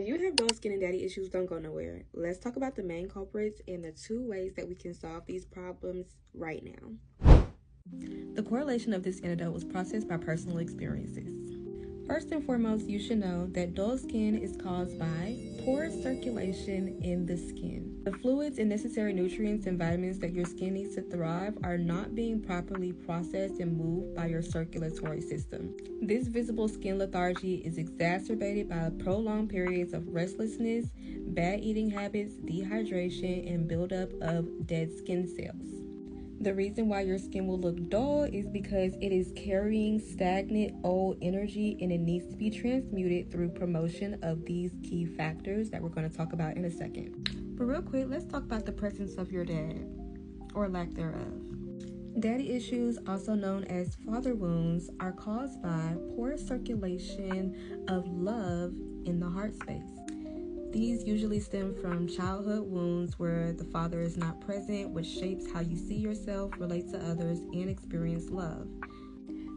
If you have dull skin and daddy issues, don't go nowhere. Let's talk about the main culprits and the 2 ways that we can solve these problems right now. The correlation of this antidote was processed by personal experiences. First and foremost, you should know that dull skin is caused by poor circulation in the skin. The fluids and necessary nutrients and vitamins that your skin needs to thrive are not being properly processed and moved by your circulatory system. This visible skin lethargy is exacerbated by prolonged periods of restlessness, bad eating habits, dehydration, and buildup of dead skin cells. The reason why your skin will look dull is because it is carrying stagnant old energy, and it needs to be transmuted through promotion of these key factors that we're going to talk about in a second. But real quick, let's talk about the presence of your dad, or lack thereof. Daddy issues, also known as father wounds, are caused by poor circulation of love in the heart space. These usually stem from childhood wounds where the father is not present, which shapes how you see yourself, relate to others, and experience love.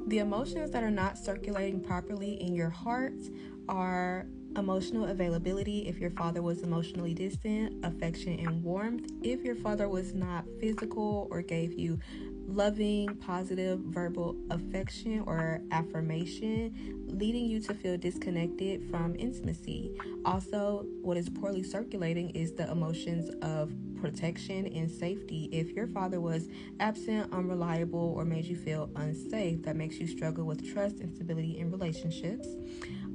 The emotions that are not circulating properly in your heart are emotional availability if your father was emotionally distant, affection and warmth if your father was not physical or gave you loving, positive verbal affection or affirmation, leading you to feel disconnected from intimacy. Also, what is poorly circulating is the emotions of protection and safety. If your father was absent, unreliable, or made you feel unsafe, that makes you struggle with trust and stability in relationships.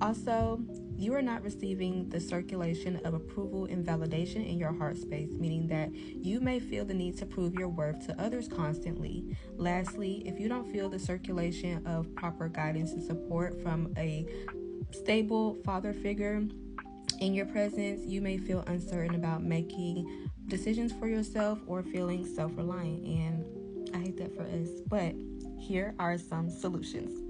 Also, you are not receiving the circulation of approval and validation in your heart space, meaning that you may feel the need to prove your worth to others constantly. Lastly, if you don't feel the circulation of proper guidance and support from a stable father figure in your presence, you may feel uncertain about making decisions for yourself or feeling self-reliant. And I hate that for us, but here are some solutions.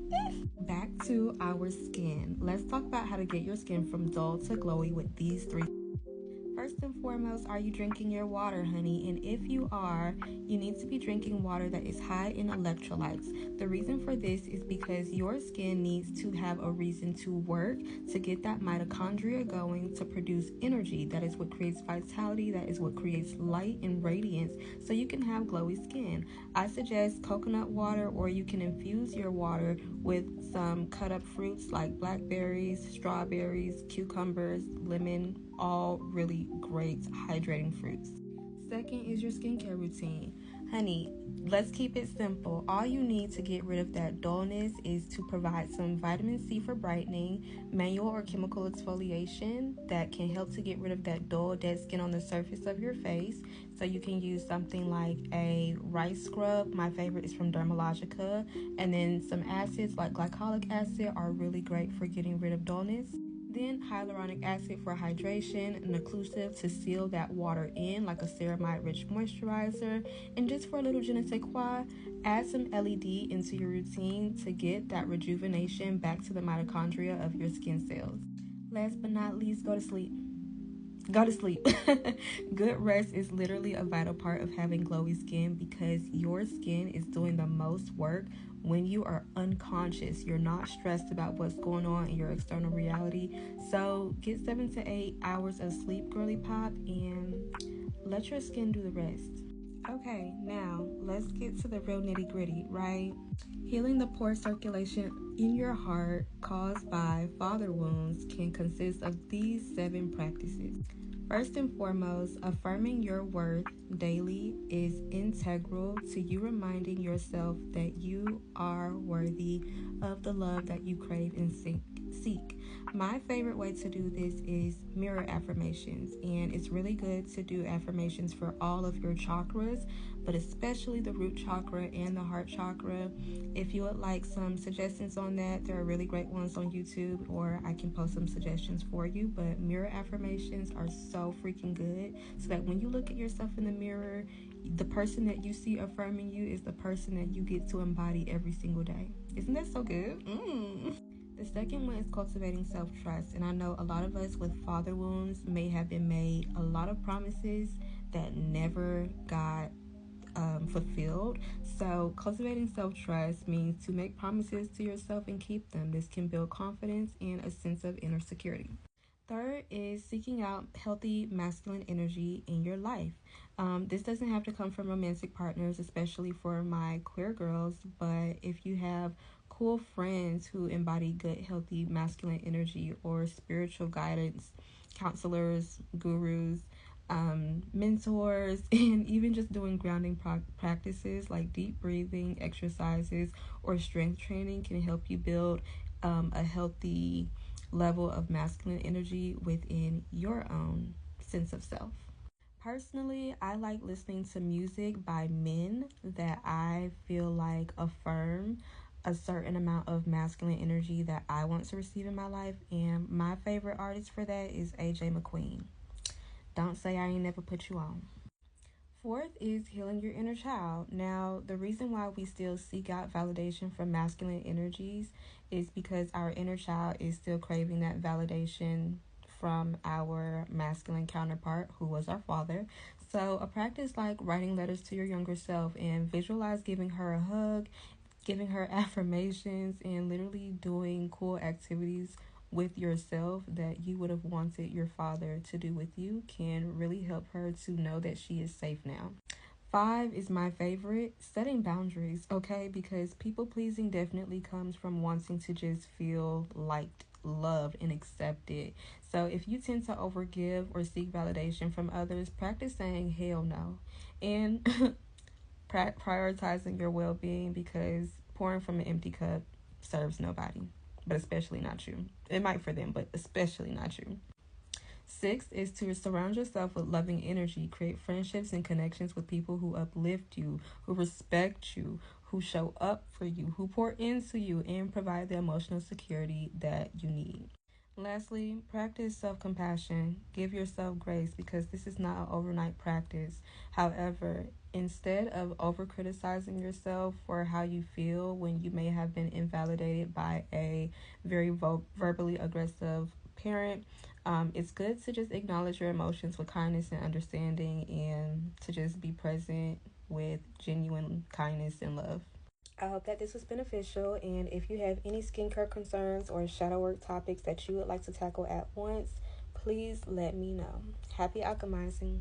Back to our skin. Let's talk about how to get your skin from dull to glowy with these 3. First and foremost, are you drinking your water, honey? And if you are, you need to be drinking water that is high in electrolytes. The reason for this is because your skin needs to have a reason to work to get that mitochondria going to produce energy. That is what creates vitality. That is what creates light and radiance so you can have glowy skin. I suggest coconut water, or you can infuse your water with some cut up fruits like blackberries, strawberries, cucumbers, lemon, all really great hydrating fruits. Second is your skincare routine. Honey, let's keep it simple. All you need to get rid of that dullness is to provide some vitamin C for brightening, manual or chemical exfoliation that can help to get rid of that dull, dead skin on the surface of your face. So you can use something like a rice scrub. My favorite is from Dermalogica. And then some acids like glycolic acid are really great for getting rid of dullness. Then hyaluronic acid for hydration, an occlusive to seal that water in like a ceramide-rich moisturizer, and just for a little je ne sais quoi, add some LED into your routine to get that rejuvenation back to the mitochondria of your skin cells. Last but not least, go to sleep. Go to sleep. Good rest is literally a vital part of having glowy skin because your skin is doing the most work when you are unconscious. You're not stressed about what's going on in your external reality. So get 7 to 8 hours of sleep, girly pop, and let your skin do the rest. Okay, now let's get to the real nitty gritty, right? Healing the poor circulation in your heart caused by father wounds can consist of these 7 practices. First and foremost, affirming your worth daily is integral to you reminding yourself that you are worthy of the love that you crave and seek. My favorite way to do this is mirror affirmations, and it's really good to do affirmations for all of your chakras, but especially the root chakra and the heart chakra. If you would like some suggestions on that, there are really great ones on YouTube, or I can post some suggestions for you. But mirror affirmations are so freaking good, so that when you look at yourself in the mirror, the person that you see affirming you is the person that you get to embody every single day. Isn't that so good? The second one is cultivating self-trust, and I know a lot of us with father wounds may have been made a lot of promises that never got fulfilled. So cultivating self-trust means to make promises to yourself and keep them. This can build confidence and a sense of inner security. Third is seeking out healthy masculine energy in your life. This doesn't have to come from romantic partners, especially for my queer girls, but if you have cool friends who embody good, healthy masculine energy, or spiritual guidance, counselors, gurus, mentors, and even just doing grounding practices like deep breathing exercises or strength training can help you build a healthy level of masculine energy within your own sense of self. Personally, I like listening to music by men that I feel like affirm a certain amount of masculine energy that I want to receive in my life, and my favorite artist for that is AJ McQueen. Don't say I ain't never put you on. Fourth is healing your inner child. Now, the reason why we still seek out validation from masculine energies is because our inner child is still craving that validation from our masculine counterpart, who was our father. So, a practice like writing letters to your younger self and visualize giving her a hug, giving her affirmations, and literally doing cool activities with yourself that you would have wanted your father to do with you can really help her to know that she is safe now. Five is my favorite, setting boundaries, okay? Because people pleasing definitely comes from wanting to just feel liked, loved, and accepted. So if you tend to overgive or seek validation from others, practice saying hell no. And prioritizing your well being, because pouring from an empty cup serves nobody, but especially not you. It might for them, but especially not you. Six is to surround yourself with loving energy. Create friendships and connections with people who uplift you, who respect you, who show up for you, who pour into you, and provide the emotional security that you need. Lastly, practice self compassion. Give yourself grace, because this is not an overnight practice. However, instead of over criticizing yourself for how you feel when you may have been invalidated by a very verbally aggressive parent, it's good to just acknowledge your emotions with kindness and understanding, and to just be present with genuine kindness and love. I hope that this was beneficial, and if you have any skincare concerns or shadow work topics that you would like to tackle at once, please let me know. Happy alchemizing.